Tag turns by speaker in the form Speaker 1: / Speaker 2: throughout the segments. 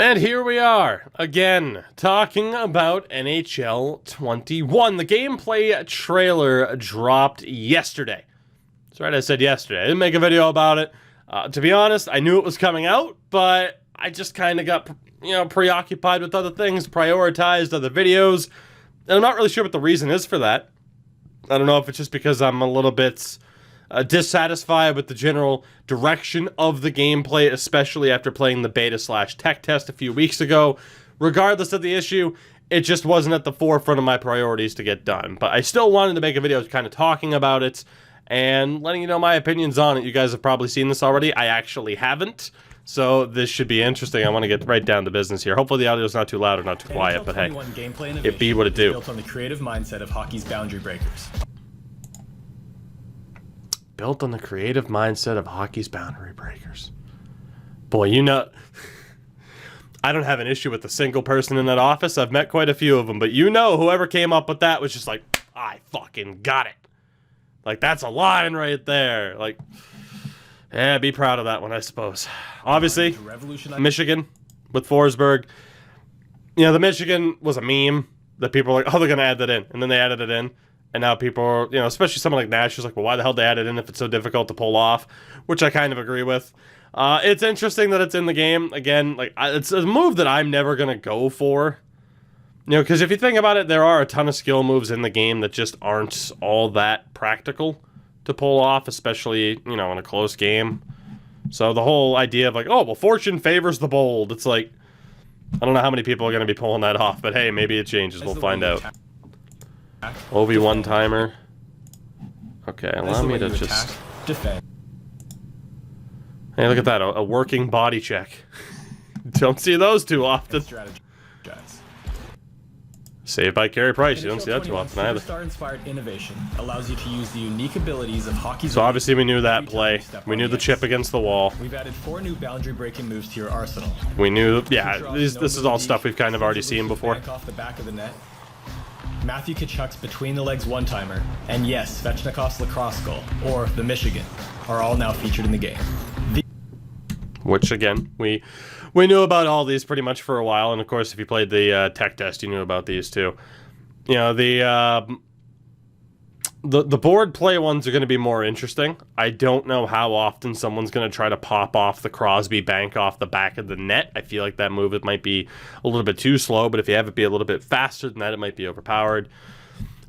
Speaker 1: And here we are, again, talking about NHL 21. The gameplay trailer dropped yesterday. That's right, I said yesterday. I didn't make a video about it. To be honest, I knew it was coming out, but I just kind of got, preoccupied with other things, prioritized other videos, and I'm not really sure what the reason is for that. I don't know if it's just because I'm a little bit dissatisfied with the general direction of the gameplay, especially after playing the beta/tech test a few weeks ago. Regardless of the issue, it just wasn't at the forefront of my priorities to get done. But I still wanted to make a video kind of talking about it and letting you know my opinions on it. You guys have probably seen this already. I actually haven't. So this should be interesting. I want to get right down to business here. Hopefully the audio's not too loud or not too quiet, but hey, it be what it do.
Speaker 2: Built on the creative mindset of hockey's boundary breakers.
Speaker 1: Built on the creative mindset of hockey's boundary breakers. Boy, you know, I don't have an issue with a single person in that office. I've met quite a few of them, but whoever came up with that was just like, I fucking got it. Like, that's a line right there. Like, yeah, be proud of that one, I suppose. Obviously, Michigan with Forsberg. The Michigan was a meme that people were like, oh, they're going to add that in. And then they added it in. And now people are, especially someone like Nash is like, well, why the hell they add it in if it's so difficult to pull off? Which I kind of agree with. It's interesting that it's in the game. Again, it's a move that I'm never going to go for. Because if you think about it, there are a ton of skill moves in the game that just aren't all that practical to pull off, especially, in a close game. So the whole idea of like, oh, well, fortune favors the bold. It's like, I don't know how many people are going to be pulling that off, but hey, maybe it changes. We'll find out. OV one-timer. Okay, allow me to just...
Speaker 2: defend.
Speaker 1: Hey, look at that. A working body check. Don't see those too often. Saved by Carey Price. You don't see that too often either.
Speaker 2: Star-inspired innovation allows you to use the unique abilities of hockey's...
Speaker 1: So obviously we knew that play. We knew the chip against the wall.
Speaker 2: We've added 4 new boundary-breaking moves to your arsenal.
Speaker 1: We knew... Yeah, this is all stuff we've kind of already seen before.
Speaker 2: Off the back of the net. Matthew Tkachuk's between-the-legs one-timer, and yes, Svechnikov's lacrosse goal, or the Michigan, are all now featured in the game.
Speaker 1: Which, again, we knew about all these pretty much for a while, and of course, if you played the tech test, you knew about these too. The board play ones are going to be more interesting. I don't know how often someone's going to try to pop off the Crosby bank off the back of the net. I feel like that move, it might be a little bit too slow, but if you have it be a little bit faster than that, it might be overpowered.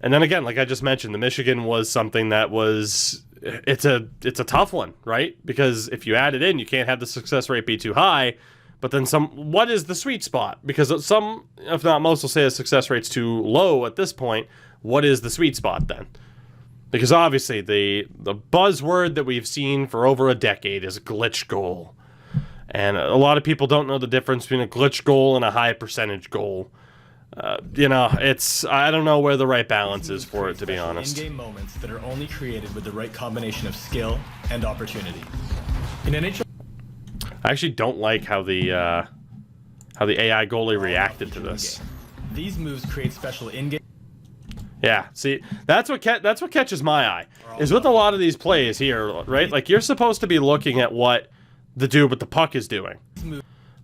Speaker 1: And then again, like I just mentioned, the Michigan was something that was... It's a tough one, right? Because if you add it in, you can't have the success rate be too high. But then what is the sweet spot? Because some, if not most, will say the success rate's too low at this point. What is the sweet spot then? Because obviously the buzzword that we've seen for over a decade is glitch goal. And a lot of people don't know the difference between a glitch goal and a high percentage goal. I don't know where the right balance is for it, to be honest.
Speaker 2: In-game moments that are only created with the right combination of skill and opportunity. In NHL,
Speaker 1: I actually don't like how the AI goalie reacted to this.
Speaker 2: These moves create special in-game.
Speaker 1: Yeah, see, that's what catches my eye, is with a lot of these plays here, right? Like, you're supposed to be looking at what the dude with the puck is doing.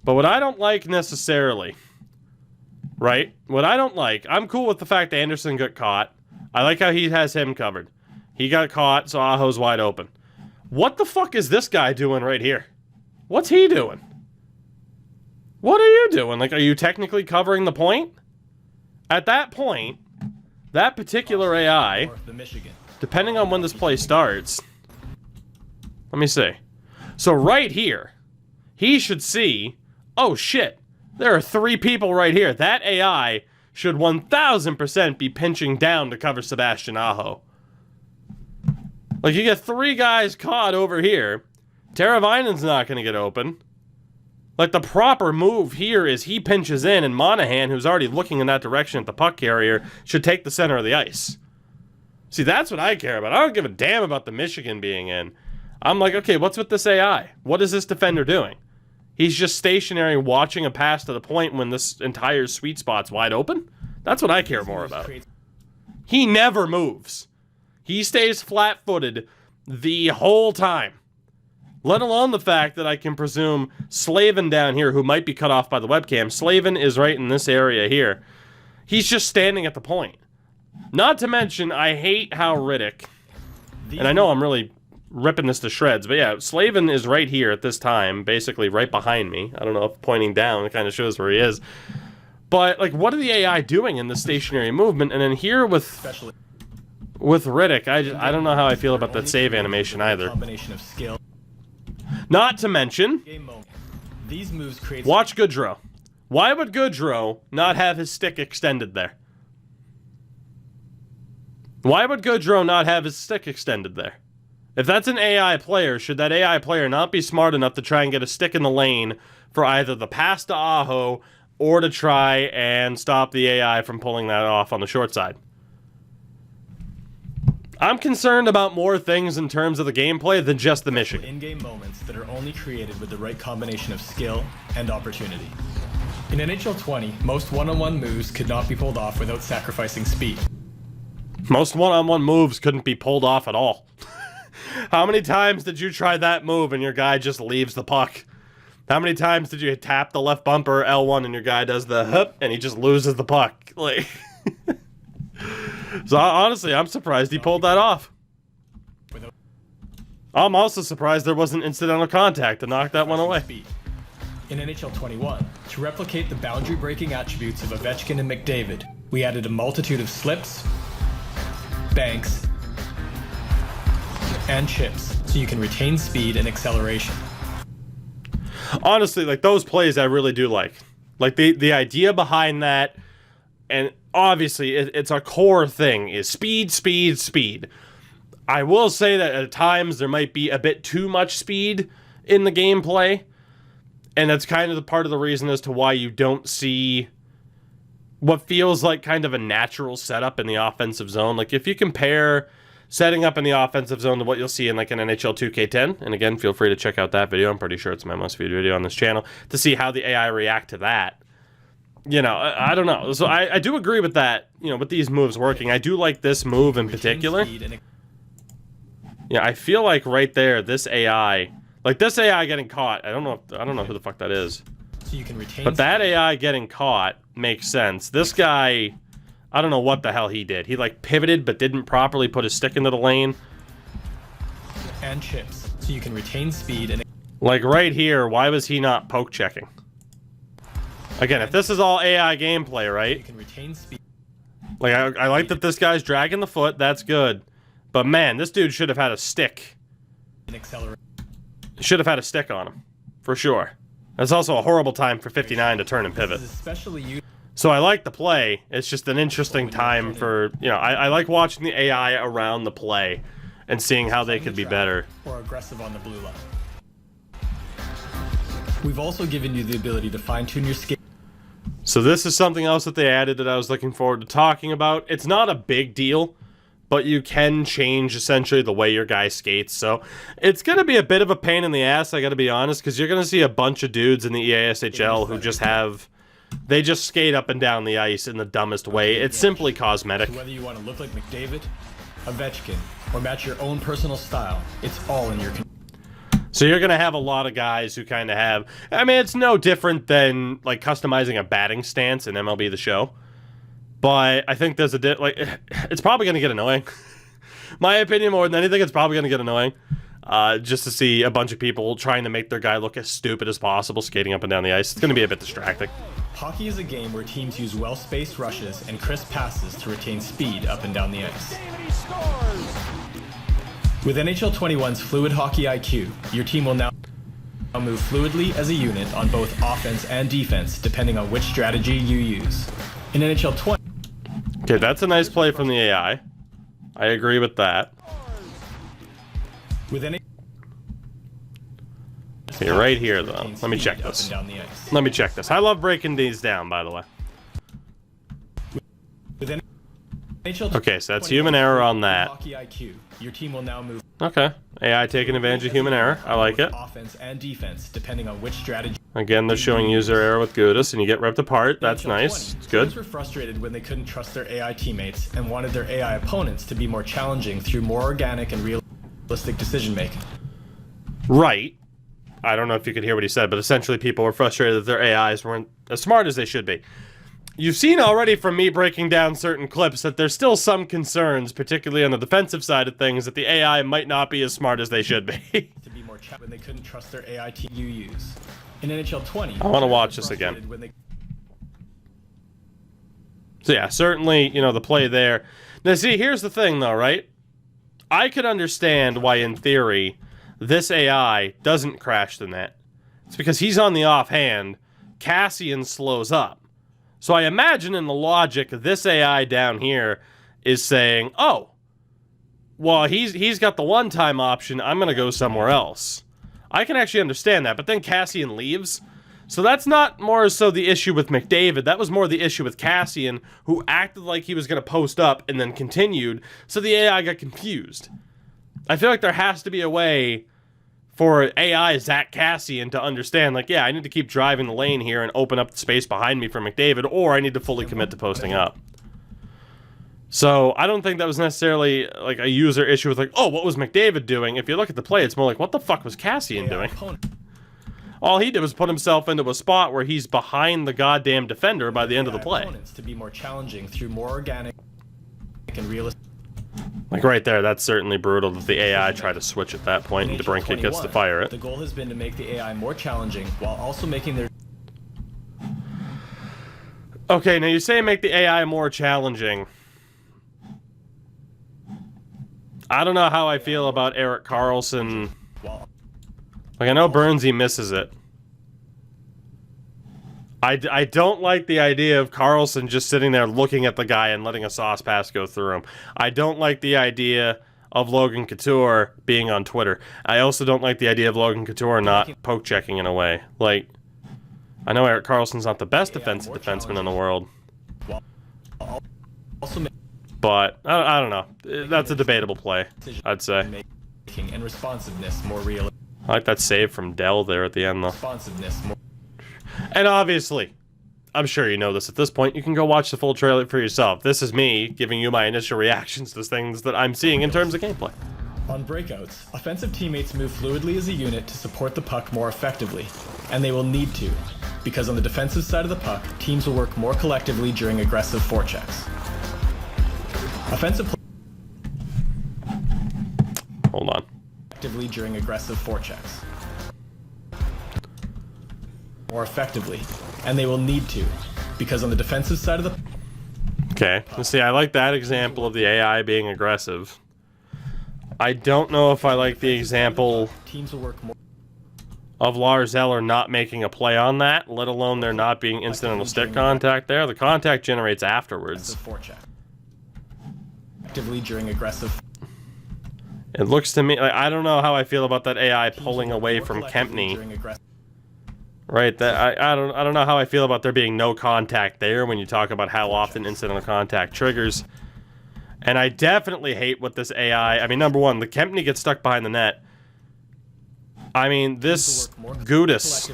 Speaker 1: But what I don't like necessarily, right? What I don't like, I'm cool with the fact that Anderson got caught. I like how he has him covered. He got caught, so Aho's wide open. What the fuck is this guy doing right here? What's he doing? What are you doing? Like, are you technically covering the point? At that point... That particular AI, depending on when this play starts, let me see. So right here, he should see, oh shit, there are 3 people right here. That AI should 1000% be pinching down to cover Sebastian Aho. Like, you get 3 guys caught over here. Teravainen's not going to get open. Like, the proper move here is he pinches in, and Monahan, who's already looking in that direction at the puck carrier, should take the center of the ice. See, that's what I care about. I don't give a damn about the Michigan being in. I'm like, okay, what's with this AI? What is this defender doing? He's just stationary watching a pass to the point when this entire sweet spot's wide open? That's what I care more about. He never moves. He stays flat-footed the whole time. Let alone the fact that I can presume Slavin down here, who might be cut off by the webcam. Slavin is right in this area here. He's just standing at the point. Not to mention, I hate how Riddick, and I know I'm really ripping this to shreds, but yeah, Slavin is right here at this time, basically right behind me. I don't know if pointing down, it kind of shows where he is. But, like, what are the AI doing in the stationary movement? And then here with Riddick, I don't know how I feel about that save animation either. Not to mention, watch Goodrow. Why would Goodrow not have his stick extended there? Why would Goodrow not have his stick extended there? If that's an AI player, should that AI player not be smart enough to try and get a stick in the lane for either the pass to Aho or to try and stop the AI from pulling that off on the short side? I'm concerned about more things in terms of the gameplay than just the mission.
Speaker 2: In-game moments that are only created with the right combination of skill and opportunity. In NHL 20, most one-on-one moves could not be pulled off without sacrificing speed.
Speaker 1: Most one-on-one moves couldn't be pulled off at all. How many times did you try that move and your guy just leaves the puck? How many times did you tap the left bumper L1 and your guy does the hup and he just loses the puck? Like... So honestly, I'm surprised he pulled that off. I'm also surprised there wasn't incidental contact to knock that one away.
Speaker 2: In NHL 21, to replicate the boundary-breaking attributes of Ovechkin and McDavid, we added a multitude of slips, banks, and chips, so you can retain speed and acceleration.
Speaker 1: Honestly, like, those plays I really do like. Like, the idea behind that, and obviously it's a core thing, is speed, speed, speed. I will say that at times there might be a bit too much speed in the gameplay, and that's kind of the part of the reason as to why you don't see what feels like kind of a natural setup in the offensive zone. Like, if you compare setting up in the offensive zone to what you'll see in like an NHL 2K10, and again, feel free to check out that video. I'm pretty sure it's my most viewed video on this channel to see how the AI react to that. You know, I don't know. So I do agree with that, you know, with these moves working. I do like this move in particular. Yeah, I feel like right there, this AI, like this AI getting caught, I don't know who the fuck that is.
Speaker 2: So you can retain,
Speaker 1: but that AI getting caught makes sense. This guy, I don't know what the hell he did. He like pivoted but didn't properly put his stick into the lane.
Speaker 2: And chips, so you can retain speed and...
Speaker 1: Like right here, why was he not poke checking? Again, if this is all AI gameplay, right?
Speaker 2: You can retain speed.
Speaker 1: Like, I like that this guy's dragging the foot. That's good. But man, this dude should have had a stick. Should have had a stick on him. For sure. That's also a horrible time for 59 to turn and pivot. So I like the play. It's just an interesting time for, you know, I like watching the AI around the play and seeing how they could be better.
Speaker 2: Or aggressive on the blue line. We've also given you the ability to fine-tune your skate.
Speaker 1: So this is something else that they added that I was looking forward to talking about. It's not a big deal, but you can change essentially the way your guy skates. So it's going to be a bit of a pain in the ass, I got to be honest, because you're going to see a bunch of dudes in the EASHL who just have... They just skate up and down the ice in the dumbest way. It's simply cosmetic.
Speaker 2: So whether you want to look like McDavid, Ovechkin, or match your own personal style, it's all in your control.
Speaker 1: So you're going to have a lot of guys who kind of have... I mean, it's no different than, like, customizing a batting stance in MLB The Show. But I think there's a... like, it's probably going to get annoying. My opinion, more than anything, it's probably going to get annoying. Just to see a bunch of people trying to make their guy look as stupid as possible skating up and down the ice. It's going to be a bit distracting.
Speaker 2: Hockey is a game where teams use well-spaced rushes and crisp passes to retain speed up and down the ice. With NHL 21's Fluid Hockey IQ, your team will now move fluidly as a unit on both offense and defense, depending on which strategy you use. In NHL 20...
Speaker 1: Okay, that's a nice play from the AI. I agree with that.
Speaker 2: With any...
Speaker 1: Okay, right here, though. Let me check this. Let me check this. I love breaking these down, by the way. Okay, so that's human error on that.
Speaker 2: Your team will now move.
Speaker 1: Okay, AI taking advantage of human error. I like it.
Speaker 2: Offense and defense, depending on which strategy.
Speaker 1: Again, they're showing user error with Gudis, and you get ripped apart. That's nice. It's good.
Speaker 2: Players were frustrated when they couldn't trust their AI teammates and wanted their AI opponents to be more challenging through more organic and realistic decision making.
Speaker 1: right. I don't know if you could hear what he said, but essentially people were frustrated that their AIs weren't as smart as they should be. You've seen already from me breaking down certain clips that there's still some concerns, particularly on the defensive side of things, that the AI might not be as smart as they should be.
Speaker 2: To be more when they couldn't trust their AI team you use. In NHL 20,
Speaker 1: I want to watch this again. So yeah, certainly, you know, the play there. Now see, here's the thing though, right? I could understand why, in theory, this AI doesn't crash the net. It's because he's on the offhand, Cassian slows up. So I imagine in the logic, this AI down here is saying, oh, well, he's got the one-time option, I'm going to go somewhere else. I can actually understand that, but then Cassian leaves. So that's not more so the issue with McDavid, that was more the issue with Cassian, who acted like he was going to post up and then continued, so the AI got confused. I feel like there has to be a way for AI Zach Cassian to understand, like, yeah, I need to keep driving the lane here and open up the space behind me for McDavid, or I need to fully commit to posting up. So I don't think that was necessarily like a user issue with like, oh, what was McDavid doing? If you look at the play, it's more like, what the fuck was Cassian doing? All he did was put himself into a spot where he's behind the goddamn defender by the end of the play.
Speaker 2: To be more challenging through more organic and realistic.
Speaker 1: Like right there, that's certainly brutal that the AI tried to switch at that point and DeBrincat gets to fire it.
Speaker 2: The goal has been to make the AI more challenging while also making their...
Speaker 1: Okay, now you say make the AI more challenging. I don't know how I feel about Erik Karlsson. Like, I know Burnsy misses it. I don't like the idea of Karlsson just sitting there looking at the guy and letting a sauce pass go through him. I don't like the idea of Logan Couture being on Twitter. I also don't like the idea of Logan Couture not poke checking in a way. Like, I know Erik Karlsson's not the best defensive defenseman in the world. But, I don't know. That's a debatable play, I'd say.
Speaker 2: And responsiveness more real.
Speaker 1: I like that save from Dell there at the end, though. And obviously, I'm sure you know this at this point, you can go watch the full trailer for yourself. This is me giving you my initial reactions to things that I'm seeing in terms of gameplay.
Speaker 2: On breakouts, offensive teammates move fluidly as a unit to support the puck more effectively. And they will need to, because on the defensive side of the puck, teams will work more collectively during aggressive forechecks. Offensive
Speaker 1: Hold on.
Speaker 2: Effectively during aggressive forechecks. More effectively, and they will need to, because on the defensive side of the...
Speaker 1: Okay, let's see, I like that example of the AI being aggressive. I don't know if I like the example
Speaker 2: teams will work more
Speaker 1: of Lars Eller not making a play on that, let alone there not being incidental stick contact there. The contact generates afterwards.
Speaker 2: Effectively during aggressive...
Speaker 1: It looks to me like I don't know how I feel about that AI pulling away from Kempny. Right, that I don't know how I feel about there being no contact there when you talk about how often incidental contact triggers. And I definitely hate what this AI. I mean, number one, the Kempny gets stuck behind the net. I mean, this Gudis,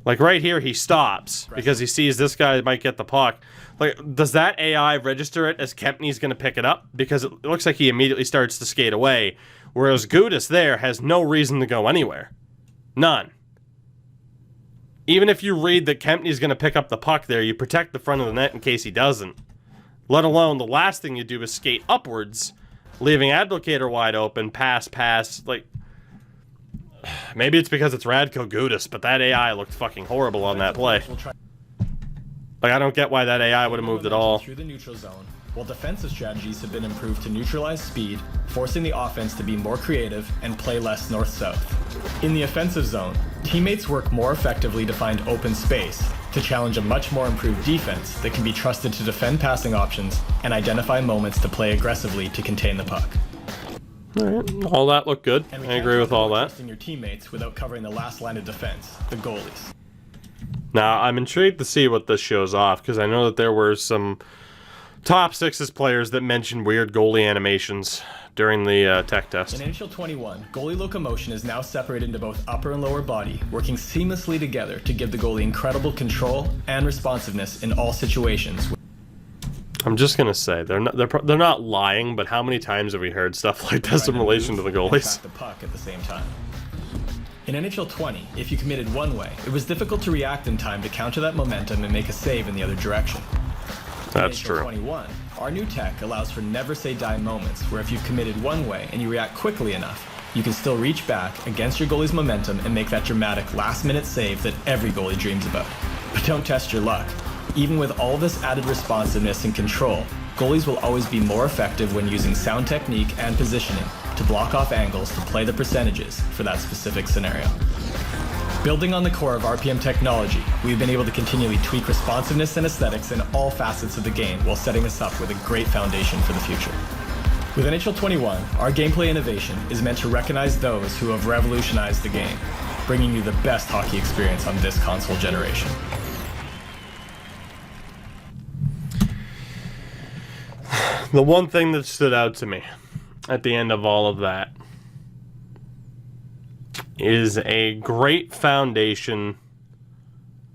Speaker 1: like right here, he stops because he sees this guy might get the puck. Like, does that AI register it as Kempny's going to pick it up? Because it looks like he immediately starts to skate away, whereas Gudis there has no reason to go anywhere. None. Even if you read that Kempny's going to pick up the puck there, you protect the front of the net in case he doesn't. Let alone the last thing you do is skate upwards, leaving Advocator wide open, pass, like... Maybe it's because it's Radko Gudis, but that AI looked fucking horrible on that play. Like, I don't get why that AI would have moved at all.
Speaker 2: Through the neutral zone, while defensive strategies have been improved to neutralize speed, forcing the offense to be more creative and play less north-south. In the offensive zone, teammates work more effectively to find open space, to challenge a much more improved defense that can be trusted to defend passing options and identify moments to play aggressively to contain the puck.
Speaker 1: Alright, all that looked good. I agree with all that.
Speaker 2: Your teammates without covering the last line of defense, the goalies.
Speaker 1: Now, I'm intrigued to see what this shows off, because I know that there were some top sixes players that mentioned weird goalie animations during the tech test.
Speaker 2: In NHL 21, goalie locomotion is now separated into both upper and lower body, working seamlessly together to give the goalie incredible control and responsiveness in all situations.
Speaker 1: I'm just gonna say they're not lying, but how many times have we heard stuff like this in relation to the goalies?
Speaker 2: The puck at the same time. In NHL 20, if you committed one way, it was difficult to react in time to counter that momentum and make a save in the other direction.
Speaker 1: That's
Speaker 2: in
Speaker 1: true.
Speaker 2: NHL 21, our new tech allows for never say die moments, where if you've committed one way and you react quickly enough, you can still reach back against your goalie's momentum and make that dramatic last-minute save that every goalie dreams about. But don't test your luck. Even with all this added responsiveness and control, goalies will always be more effective when using sound technique and positioning to block off angles to play the percentages for that specific scenario. Building on the core of RPM technology, we've been able to continually tweak responsiveness and aesthetics in all facets of the game while setting us up with a great foundation for the future. With NHL 21, our gameplay innovation is meant to recognize those who have revolutionized the game, bringing you the best hockey experience on this console generation.
Speaker 1: The one thing that stood out to me at the end of all of that is a great foundation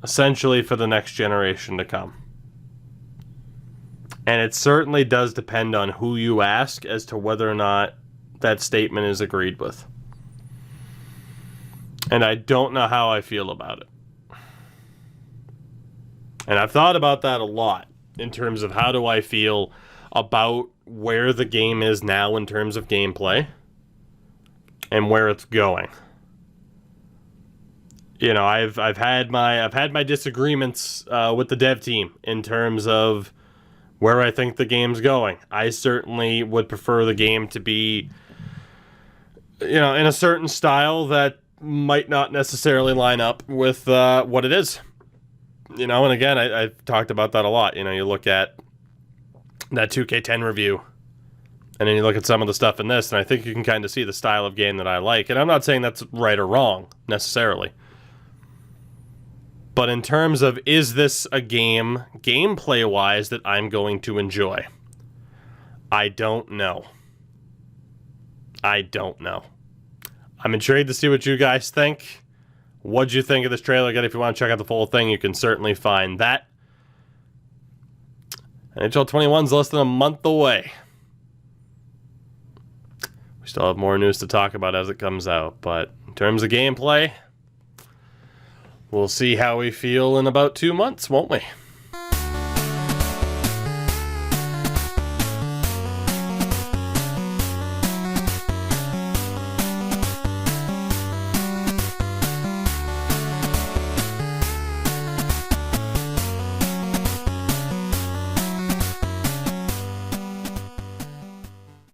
Speaker 1: essentially for the next generation to come. And it certainly does depend on who you ask as to whether or not that statement is agreed with. And I don't know how I feel about it. And I've thought about that a lot in terms of how do I feel about where the game is now in terms of gameplay and where it's going. You know, I've had my disagreements with the dev team in terms of where I think the game's going. I certainly would prefer the game to be, you know, in a certain style that might not necessarily line up with what it is. You know, and again, I've talked about that a lot. You know, you look at that 2K10 review, and then you look at some of the stuff in this, and I think you can kind of see the style of game that I like. And I'm not saying that's right or wrong, necessarily. But in terms of, is this a game, gameplay-wise, that I'm going to enjoy? I don't know. I don't know. I'm intrigued to see what you guys think. What'd you think of this trailer? Again, if you want to check out the full thing, you can certainly find that. NHL 21's less than a month away. We still have more news to talk about as it comes out, but in terms of gameplay, we'll see how we feel in about 2 months, won't we?